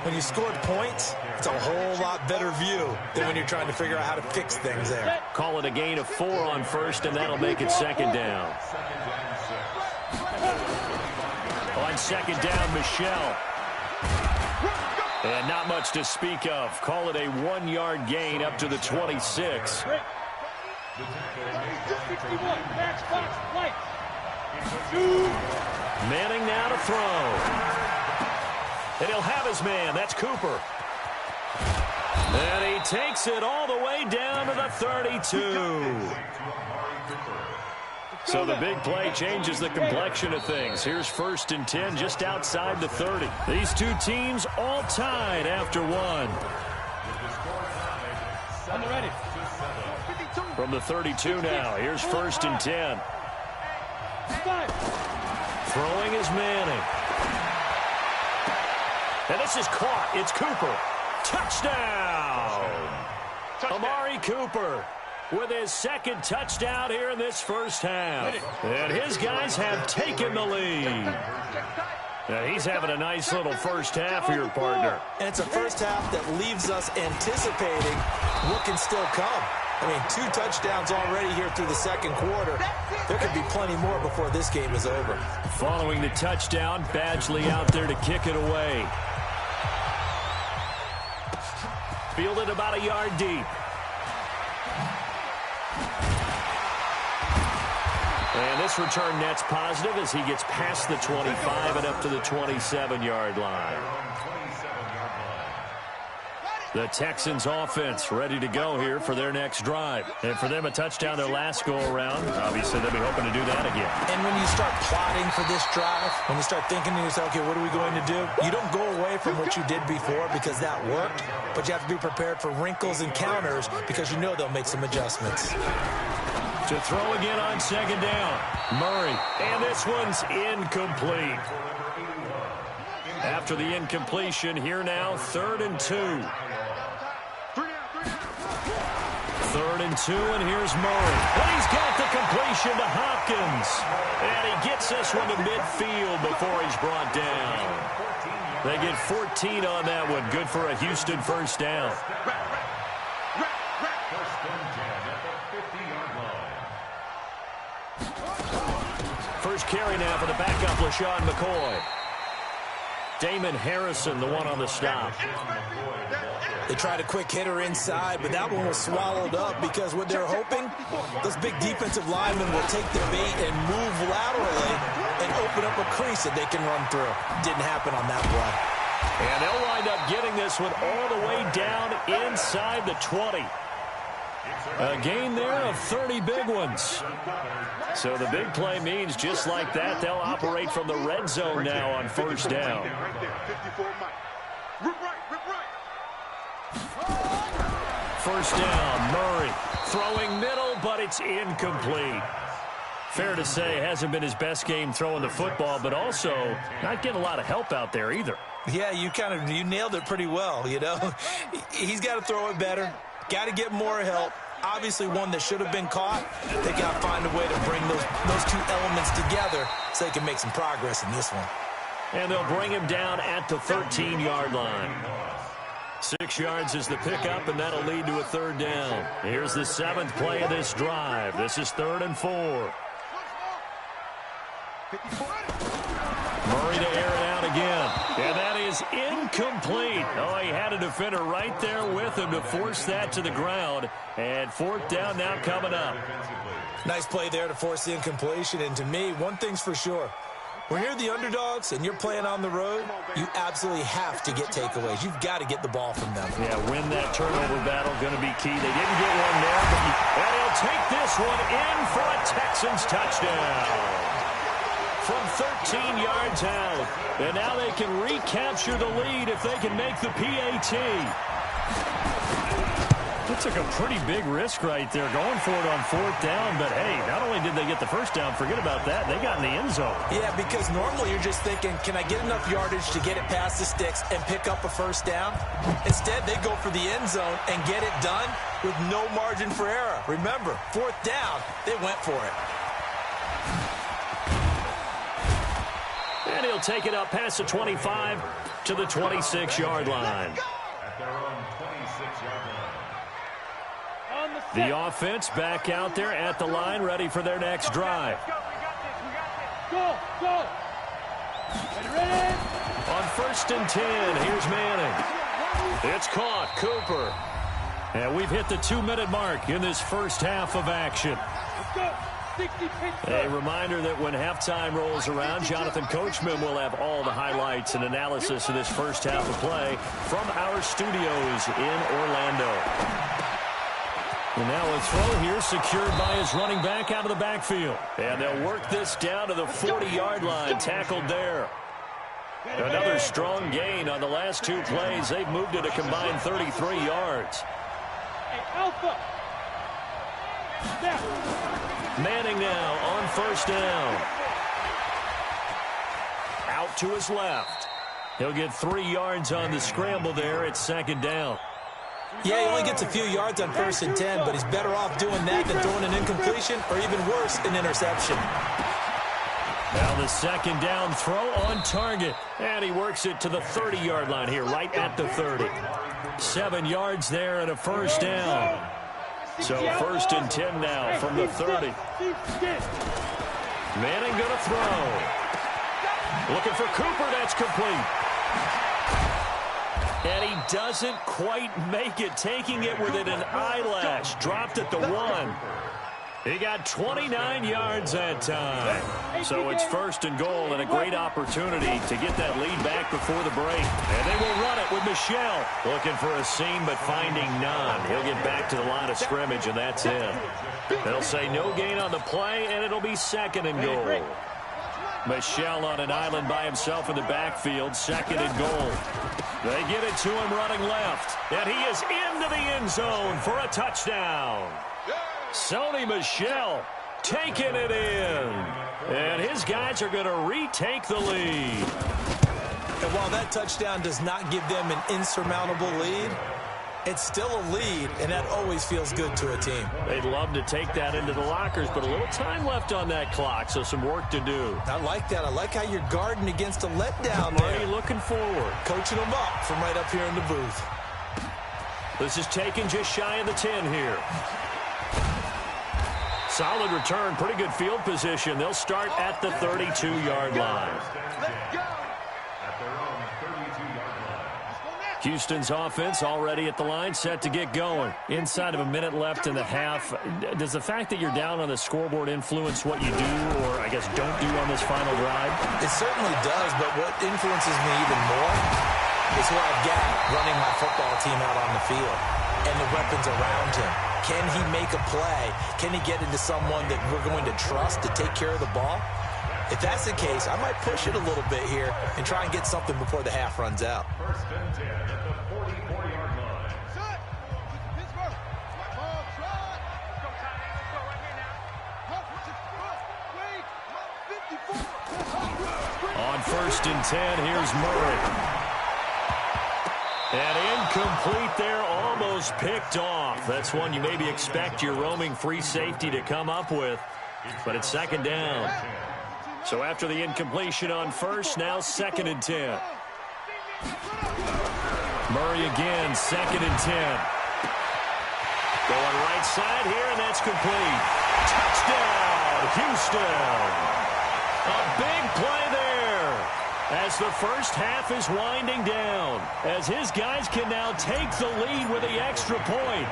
When you scored points, it's a whole lot better view than when you're trying to figure out how to fix things there. Call it a gain of 4 on 1st, and that'll make it 2nd down. On second down, Michelle. And not much to speak of. Call it a 1-yard gain up to the 26. Manning now to throw. And he'll have his man. That's Cooper. And he takes it all the way down to the 32. So the big play changes the complexion of things. Here's 1st and 10 just outside the 30. These two teams all tied after one. From the 32 now. Here's 1st and 10. Throwing is Manning. And this is caught. It's Cooper. Touchdown! Amari Cooper with his second touchdown here in this first half. And his guys have taken the lead. Now he's having a nice little first half here, partner. And it's a first half that leaves us anticipating what can still come. I mean, 2 touchdowns already here through the second quarter. There could be plenty more before this game is over. Following the touchdown, Badgley out there to kick it away. Fielded about a yard deep. And this return net's positive as he gets past the 25 and up to the 27-yard line. The Texans offense ready to go here for their next drive. And for them, a touchdown their last go-around. Obviously, they'll be hoping to do that again. And when you start plotting for this drive, when you start thinking to yourself, okay, what are we going to do? You don't go away from what you did before because that worked. But you have to be prepared for wrinkles and counters because you know they'll make some adjustments. To throw again on second down. Murray. And this one's incomplete. After the incompletion, here now, 3rd and 2. 3rd and 2, and here's Murray. And he's got the completion to Hopkins. And he gets this one to midfield before he's brought down. They get 14 on that one. Good for a Houston first down. First carry now for the backup, LaShawn McCoy. Damon Harrison, the one on the stop. They tried a quick hitter inside, but that one was swallowed up because what they're hoping, those big defensive linemen will take the bait and move laterally and open up a crease that they can run through. Didn't happen on that play. And they'll wind up getting this one all the way down inside the 20. A gain there of 30 big ones. So the big play means just like that, they'll operate from the red zone now on first down. First down, Murray throwing middle, but it's incomplete. Fair to say, hasn't been his best game throwing the football, but also not getting a lot of help out there either. Yeah, you nailed it pretty well, you know. He's got to throw it better, got to get more help. Obviously one that should have been caught. They got to find a way to bring those two elements together so they can make some progress in this one. And they'll bring him down at the 13-yard line. 6 yards is the pickup, and that'll lead to a 3rd down. Here's the 7th play of this drive. This is 3rd and 4. Murray to air it out again. And that is incomplete. Oh, he had a defender right there with him to force that to the ground. And 4th down now coming up. Nice play there to force the incompletion. And to me, one thing's for sure. When you're the underdogs and you're playing on the road, you absolutely have to get takeaways. You've got to get the ball from them. Yeah, win that turnover battle, going to be key. They didn't get one there, and he'll take this one in for a Texans touchdown. From 13 yards out. And now they can recapture the lead if they can make the PAT. That took a pretty big risk right there, going for it on 4th down. But, hey, not only did they get the first down, forget about that, they got in the end zone. Yeah, because normally you're just thinking, can I get enough yardage to get it past the sticks and pick up a first down? Instead, they go for the end zone and get it done with no margin for error. Remember, 4th down, they went for it. And he'll take it up past the 25 to the 26-yard line. The offense back out there at the line, ready for their next drive. On 1st and 10, here's Manning. It's caught. Cooper. And we've hit the 2-minute mark in this first half of action. A reminder that when halftime rolls around, Jonathan Coachman will have all the highlights and analysis of this first half of play from our studios in Orlando. And now a throw here secured by his running back out of the backfield. And they'll work this down to the 40-yard line, tackled there. Another strong gain on the last 2 plays. They've moved it a combined 33 yards. Manning now on 1st down. Out to his left. He'll get 3 yards on the scramble there. It's 2nd down. Yeah, he only gets a few yards on 1st and 10, but he's better off doing that than throwing an incompletion or even worse, an interception. Now the 2nd down throw on target. And he works it to the 30-yard line here, right at the 30. 7 yards there and a 1st down. So 1st and 10 now from the 30. Manning going to throw. Looking for Cooper. That's complete. And he doesn't quite make it, taking it within an eyelash. Dropped at the 1. He got 29 yards that time. So it's 1st and goal and a great opportunity to get that lead back before the break. And they will run it with Michel. Looking for a seam but finding none. He'll get back to the line of scrimmage and that's it. They'll say no gain on the play and it'll be 2nd and goal. Michel on an island by himself in the backfield. 2nd and goal. They get it to him running left. And he is into the end zone for a touchdown. Sony Michel taking it in. And his guys are going to retake the lead. And while that touchdown does not give them an insurmountable lead, it's still a lead, and that always feels good to a team. They'd love to take that into the lockers, but a little time left on that clock, so some work to do. I like that. I like how you're guarding against a letdown Marty there. looking forward. Coaching them up from right up here in the booth. This is taken just shy of the 10 here. Solid return, pretty good field position. They'll start at the 32-yard line. Houston's offense already at the line, set to get going. Inside of a minute left in the half. Does the fact that you're down on the scoreboard influence what you do, or I guess don't do on this final drive? It certainly does, but what influences me even more is who I've got running my football team out on the field and the weapons around him. Can he make a play? Can he get into someone that we're going to trust to take care of the ball? If that's the case, I might push it a little bit here and try and get something before the half runs out. 1st and 10 at the 44-yard line. On 1st and 10, here's Murray. And incomplete there, almost picked off. That's one you maybe expect your roaming free safety to come up with. But it's 2nd down. So after the incompletion on 1st, now 2nd and 10. Murray again, 2nd and 10. Going right side here, and that's complete. Touchdown, Houston. A big play there as the first half is winding down, as his guys can now take the lead with the extra point.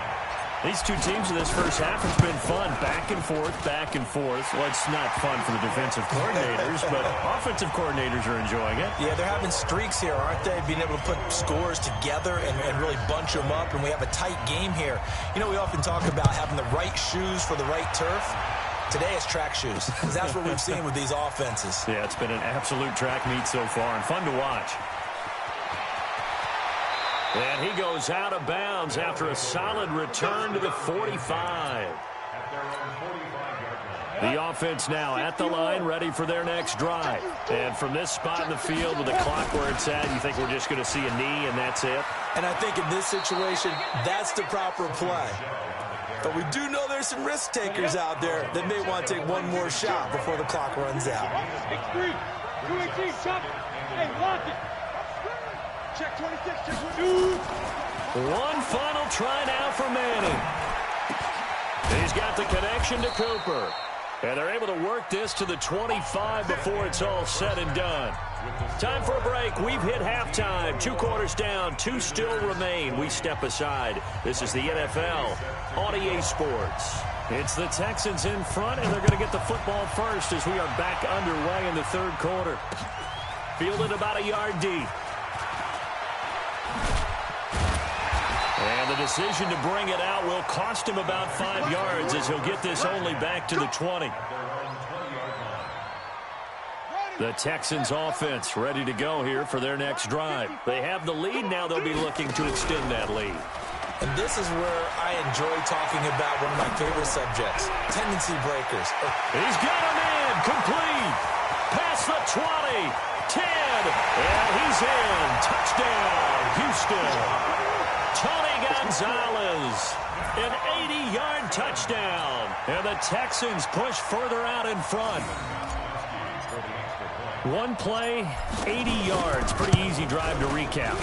These two teams in this first half, it's been fun. Back and forth, back and forth. Well, it's not fun for the defensive coordinators, but offensive coordinators are enjoying it. Yeah, they're having streaks here, aren't they? Being able to put scores together and really bunch them up, and we have a tight game here. You know, we often talk about having the right shoes for the right turf. Today it's track shoes, because that's what we've seen with these offenses. Yeah, it's been an absolute track meet so far, and fun to watch. And he goes out of bounds after a solid return to the 45. The offense now at the line, ready for their next drive. And from this spot in the field with the clock where it's at, you think we're just going to see a knee and that's it? And I think in this situation, that's the proper play. But we do know there's some risk takers out there that may want to take one more shot before the clock runs out. X3, 218, chop. Hey, lock it. Check 26, check 22. One final try now for Manning. He's got the connection to Cooper. And they're able to work this to the 25 before it's all said and done. Time for a break. We've hit halftime. 2 quarters down. 2 still remain. We step aside. This is the NFL on EA Sports. It's the Texans in front, and they're going to get the football first as we are back underway in the 3rd quarter. Fielded about a yard deep. And the decision to bring it out will cost him about 5 yards as he'll get this only back to the 20. The Texans offense ready to go here for their next drive. They have the lead. Now they'll be looking to extend that lead. And this is where I enjoy talking about one of my favorite subjects, tendency breakers. He's got him in. Complete. Past the 20. 10. And he's in. Touchdown, Houston. Tony Gonzalez, an 80-yard touchdown. And the Texans push further out in front. 1 play, 80 yards. Pretty easy drive to recap.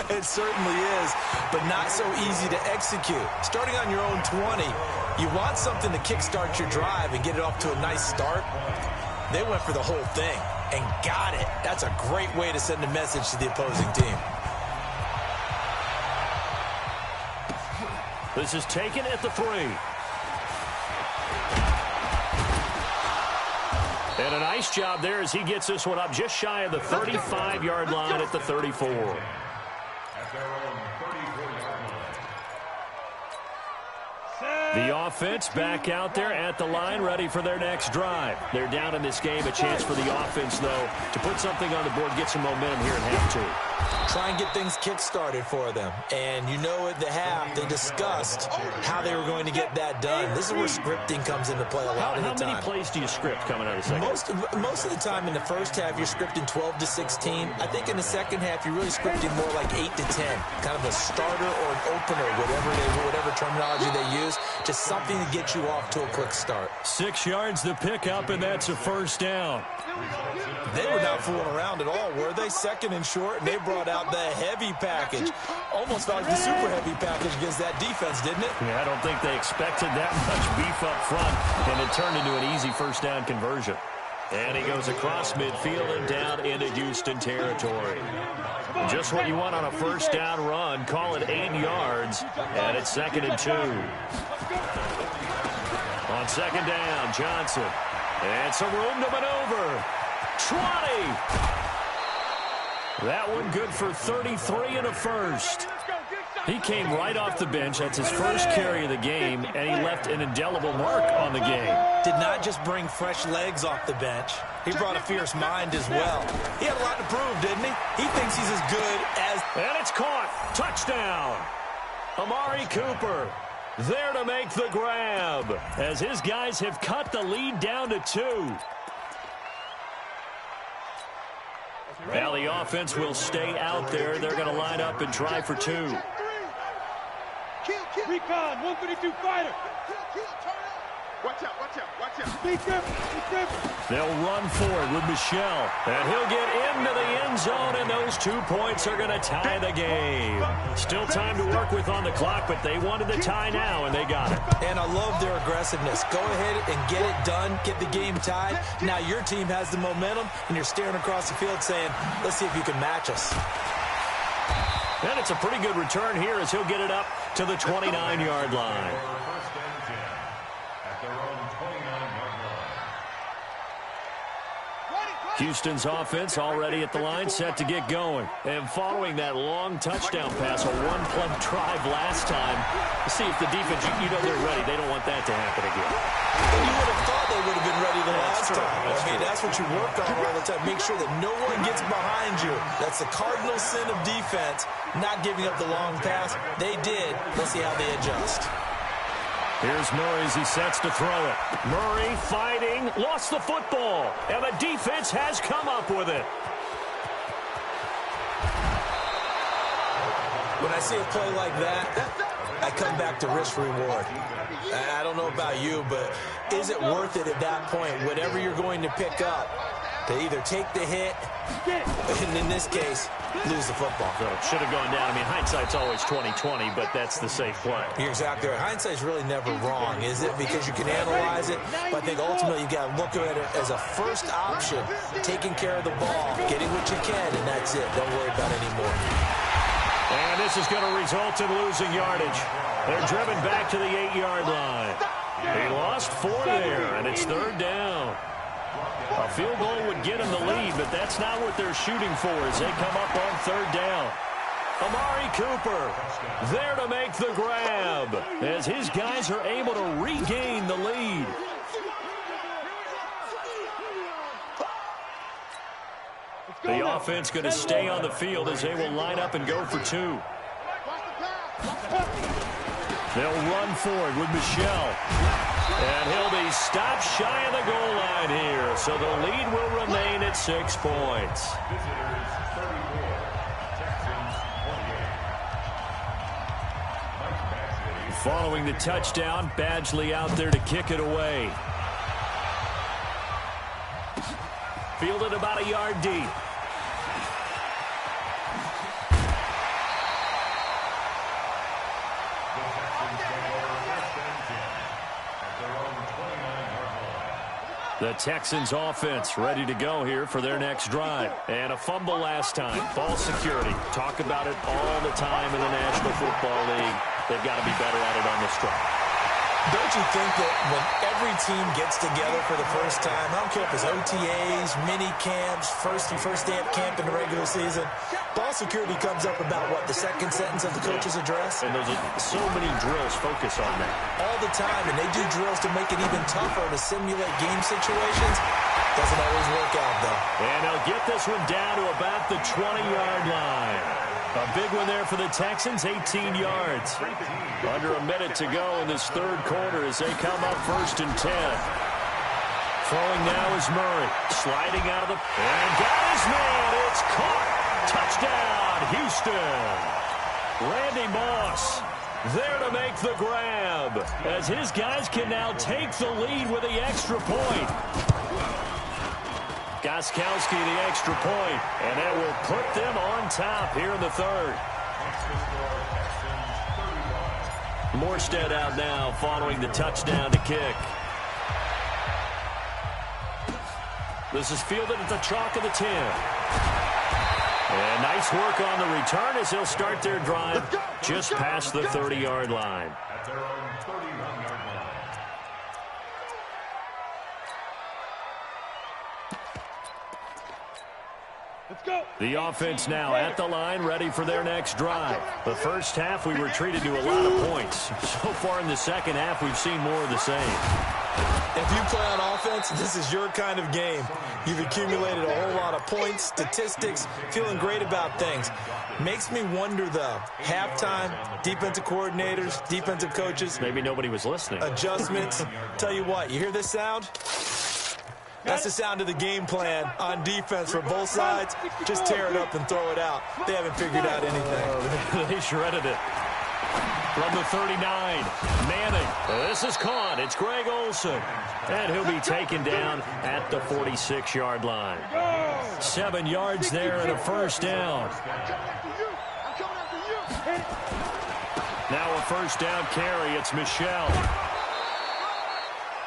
It certainly is, but not so easy to execute. Starting on your own 20, you want something to kickstart your drive and get it off to a nice start. They went for the whole thing and got it. That's a great way to send a message to the opposing team. This is taken at the 3. And a nice job there as he gets this one up just shy of the 35-yard line at the 34. At their own 34-yard line. The offense back out there at the line, ready for their next drive. They're down in this game. A chance for the offense, though, to put something on the board, get some momentum here in half 2. Try and get things kick-started for them. And you know at the half, they discussed how they were going to get that done. This is where scripting comes into play a lot of the time. How many plays do you script coming out of the second? Most of the time in the first half, you're scripting 12 to 16. I think in the second half, you're really scripting more like 8 to 10. Kind of a starter or an opener, whatever terminology they use. Just something to get you off to a quick start. 6 yards to pick up, and that's a first down. They were not fooling around at all, were they? Second and short, and they brought out the heavy package. Almost felt like the super heavy package against that defense, didn't it? Yeah, I don't think they expected that much beef up front, and it turned into an easy first down conversion. And he goes across midfield and down into Houston territory. Just what you want on a first down run. Call it 8 yards, and it's 2nd and 2. On 2nd down, Johnson. And some room to maneuver. 20. That one good for 33 and a first. He came right off the bench. That's his first carry of the game, and he left an indelible mark on the game. Did not just bring fresh legs off the bench. He brought a fierce mind as well. He had a lot to prove, didn't he? He thinks he's as good as... And it's caught. Touchdown. Amari Cooper there to make the grab as his guys have cut the lead down to 2. Now the offense will stay out there. They're going to line up and try for 2. Recon, 132 fighter. Watch out, watch out, watch out. Be careful. They'll run forward with Michelle. And he'll get into the end zone, and those 2 points are going to tie the game. Still time to work with on the clock, but they wanted the tie now, and they got it. And I love their aggressiveness. Go ahead and get it done, get the game tied. Now your team has the momentum, and you're staring across the field saying, let's see if you can match us. And it's a pretty good return here as he'll get it up to the 29-yard line. Houston's offense already at the line, set to get going. And following that long touchdown pass, a one-play drive last time, see if the defense, you know they're ready. They don't want that to happen again. Well, you would have thought they would have been ready the last time. That's what you work on all the time. Make sure that no one gets behind you. That's the cardinal sin of defense, not giving up the long pass. They did. Let's see how they adjust. Here's Murray as he sets to throw it. Murray fighting, lost the football, and the defense has come up with it. When I see a play like that, I come back to risk-reward. I don't know about you, but is it worth it at that point? Whatever you're going to pick up, to either take the hit, and in this case, lose the football. So it should have gone down. I mean, hindsight's always 20/20, but that's the safe play. You're exactly right. Hindsight's really never wrong, is it? Because you can analyze it, but I think ultimately you got to look at it as a first option, taking care of the ball, getting what you can, and that's it. Don't worry about it anymore. And this is going to result in losing yardage. They're driven back to the 8-yard line. He lost 4 there, and it's 3rd down. A field goal would get him the lead, but that's not what they're shooting for as they come up on 3rd down. Amari Cooper there to make the grab as his guys are able to regain the lead. The offense going to stay on the field as they will line up and go for 2. They'll run forward with Michel. And he'll be stopped shy of the goal line here. So the lead will remain at 6 points. Visitors 34, Texans 28. Following the touchdown, Badgley out there to kick it away. Fielded about a yard deep. The Texans offense ready to go here for their next drive. And a fumble last time. Ball security. Talk about it all the time in the National Football League. They've got to be better at it on this drive. Don't you think that when every team gets together for the first time, I don't care if it's OTAs, mini camps, first day of camp in the regular season, ball security comes up about, what, the second sentence of the coach's address? And those are so many drills focus on that. All the time, and they do drills to make it even tougher to simulate game situations. Doesn't always work out, though. And they'll get this one down to about the 20-yard line. A big one there for the Texans, 18 yards. Under a minute to go in this 3rd quarter as they come up 1st and 10. Throwing now is Murray. Sliding out of the... And got his man. It's caught. Touchdown, Houston. Randy Moss there to make the grab as his guys can now take the lead with the extra point. Gostkowski the extra point, and that will put them on top here in the 3rd. Morstead out now following the touchdown to kick. This is fielded at the chalk of the 10. And nice work on the return as he'll start their drive just past the 30-yard line. At their own 31-yard line. The offense now at the line, ready for their next drive. The first half, we were treated to a lot of points. So far in the second half, we've seen more of the same. If you play on offense, this is your kind of game. You've accumulated a whole lot of points, statistics, feeling great about things. Makes me wonder, though, halftime, defensive coordinators, defensive coaches. Maybe nobody was listening. Adjustments. Tell you what, you hear this sound? That's the sound of the game plan on defense for both sides. Just tear it up and throw it out. They haven't figured out anything. They shredded it. From the 39, Manning. This is caught. It's Greg Olsen. And he'll be taken down at the 46-yard line. 7 yards there and a 1st down. Now a 1st down carry. It's Michel.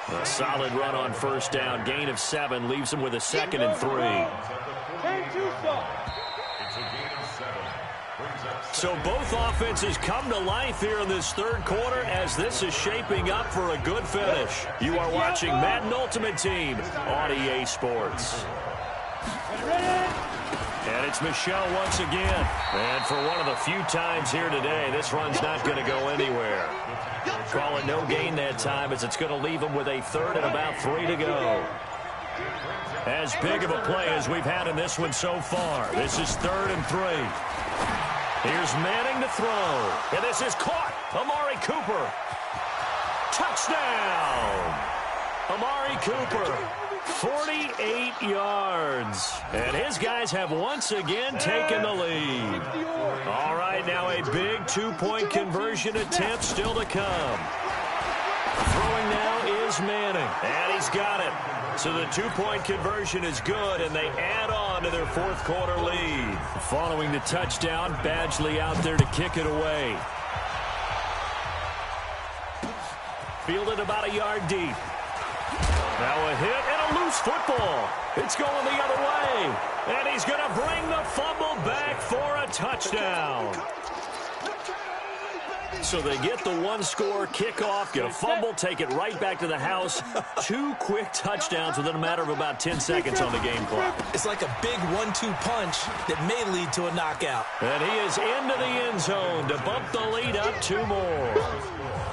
A solid run on 1st down. Gain of 7 leaves him with a 2nd and 3. So both offenses come to life here in this 3rd quarter as this is shaping up for a good finish. You are watching Madden Ultimate Team on EA Sports. And it's Michel once again. And for one of the few times here today, this run's not going to go anywhere. Call it no gain that time as it's going to leave him with a 3rd and about 3 to go. As big of a play as we've had in this one so far. This is 3rd and 3. Here's Manning to throw. And this is caught. Amari Cooper. Touchdown. Amari Cooper. 48 yards. And his guys have once again taken the lead. All right, now a big 2-point conversion attempt still to come. Throwing now is Manning. And he's got it. So the two-point conversion is good, and they add on to their fourth quarter lead. Following the touchdown, Badgley out there to kick it away. Fielded about a yard deep. Now a hit and a loose football. It's going the other way. And he's going to bring the fumble back for a touchdown. So they get the one-score kickoff, get a fumble, take it right back to the house. 2 quick touchdowns within a matter of about 10 seconds on the game clock. It's like a big 1-2 punch that may lead to a knockout. And he is into the end zone to bump the lead up 2 more.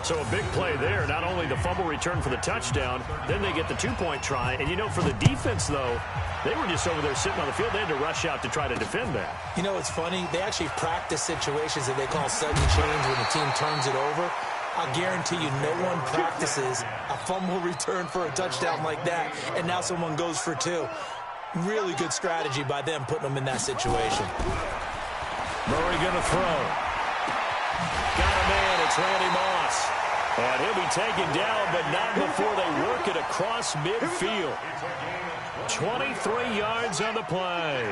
So a big play there. Not only the fumble return for the touchdown, then they get the 2-point try. And, you know, for the defense, though, they were just over there sitting on the field. They had to rush out to try to defend that. You know, it's funny. They actually practice situations that they call sudden change when the team turns it over. I guarantee you no one practices a fumble return for a touchdown like that, and now someone goes for 2. Really good strategy by them putting them in that situation. Murray going to throw. Got a man. It's Randy Moss. And he'll be taken down, but not before they work it across midfield. 23 yards on the play.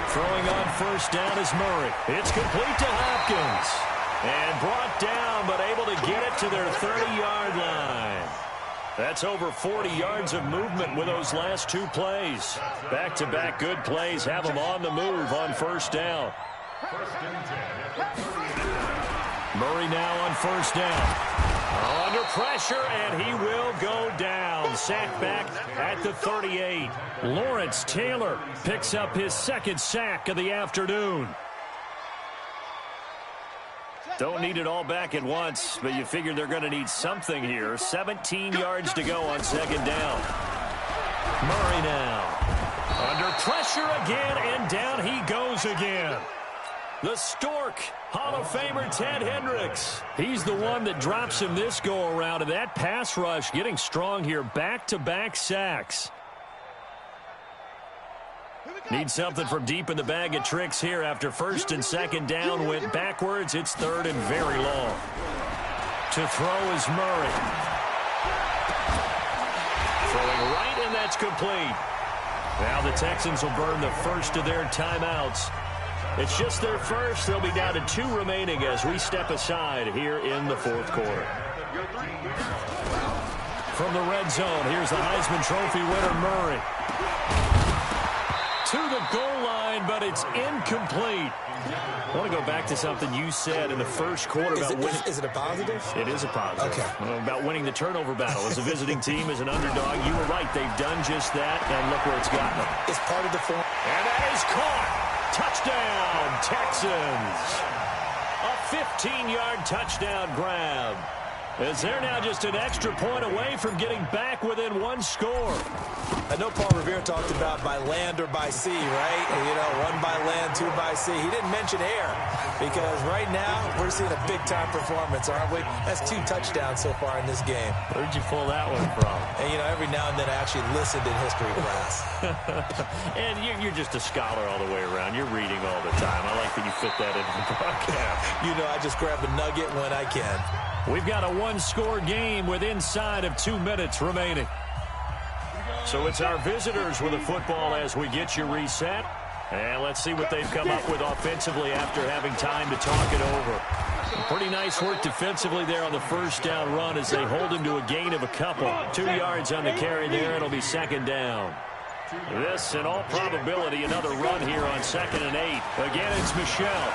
Throwing on first down is Murray. It's complete to Hopkins. And brought down, but able to get it to their 30-yard line. That's over 40 yards of movement with those last 2 plays. Back-to-back good plays have them on the move on first down. Murray now on first down. Under pressure, and he will go down. Sacked back at the 38. Lawrence Taylor picks up his 2nd sack of the afternoon. Don't need it all back at once, but you figure they're going to need something here. 17 yards to go on 2nd down. Murray now. Under pressure again, and down he goes again. The Stork, Hall of Famer Ted Hendricks. He's the one that drops him this go-around, and that pass rush getting strong here. Back-to-back sacks. Need something from deep in the bag of tricks here after 1st and 2nd down. Went backwards. It's 3rd and very long. To throw is Murray. Throwing right, and that's complete. Now the Texans will burn the first of their timeouts. It's just their first. They'll be down to 2 remaining as we step aside here in the 4th quarter. From the red zone, here's the Heisman Trophy winner, Murray. To the goal line, but it's incomplete. I want to go back to something you said in the first quarter about winning. Is it a positive? It is a positive. Okay. About winning the turnover battle. As a visiting team, as an underdog, you were right. They've done just that, and look where it's gotten them. It's part of the form. And that is caught. Touchdown, Texans. A 15-yard touchdown grab. As they're now just an extra point away from getting back within 1 score. I know Paul Revere talked about by land or by sea, right? You know, 1 by land, 2 by sea. He didn't mention air because right now we're seeing a big-time performance, aren't we? That's 2 touchdowns so far in this game. Where'd you pull that one from? And, you know, every now and then I actually listened in history class. And you're just a scholar all the way around. You're reading all the time. I like that you fit that into the broadcast. You know, I just grab a nugget when I can. We've got a 1-score game with inside of 2 minutes remaining. So it's our visitors with the football as we get you reset. And let's see what they've come up with offensively after having time to talk it over. Pretty nice work defensively there on the first down run as they hold him to a gain of a couple. 2 yards on the carry there. It'll be 2nd down. This, in all probability, another run here on 2nd and 8. Again, it's Michel.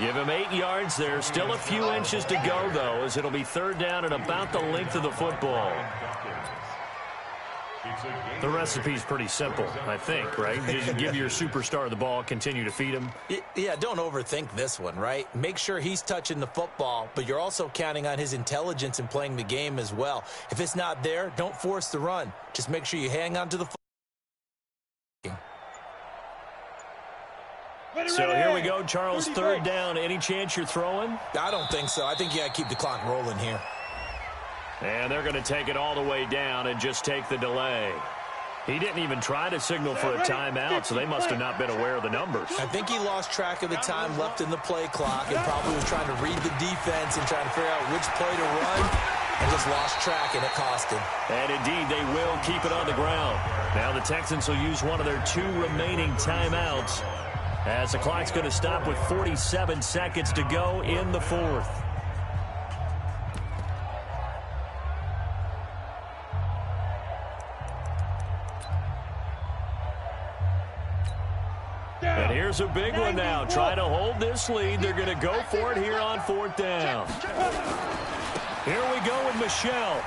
Give him 8 yards there. Still a few inches to go, though, as it'll be 3rd down and about the length of the football. The recipe's pretty simple, I think, right? You give your superstar the ball, continue to feed him. Yeah, don't overthink this one, right? Make sure he's touching the football, but you're also counting on his intelligence in playing the game as well. If it's not there, don't force the run. Just make sure you hang on to the football. So here we go, Charles, 3rd down. Any chance you're throwing? I don't think so. I think you got to keep the clock rolling here. And they're going to take it all the way down and just take the delay. He didn't even try to signal for a timeout, so they must have not been aware of the numbers. I think he lost track of the time left in the play clock and probably was trying to read the defense and trying to figure out which play to run and just lost track, and it cost him. And indeed, they will keep it on the ground. Now the Texans will use one of their 2 remaining timeouts as the clock's going to stop with 47 seconds to go in the 4th. And here's a big one now. Trying to hold this lead. They're going to go for it here on 4th down. Here we go with Michel.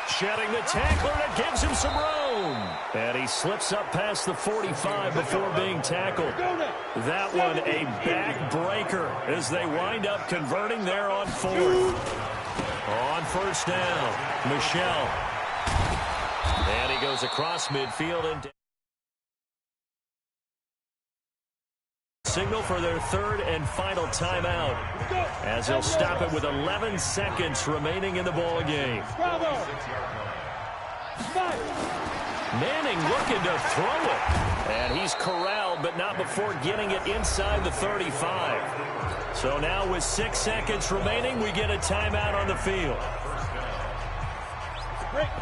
Shedding the tackler that gives him some room. And he slips up past the 45 before being tackled. That one a backbreaker as they wind up converting there on 4th. On 1st down, Michel. And he goes across midfield and signal for their 3rd and final timeout as they'll stop it with 11 seconds remaining in the ball game. Manning looking to throw it. And he's corralled, but not before getting it inside the 35. So now with 6 seconds remaining, we get a timeout on the field.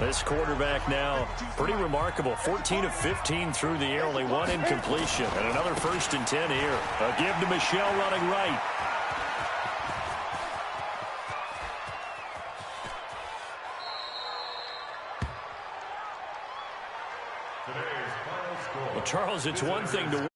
This quarterback now, pretty remarkable. 14 of 15 through the air, only 1 incompletion. And another 1st and 10 here. A give to Michel running right. Well, Charles, it's one thing to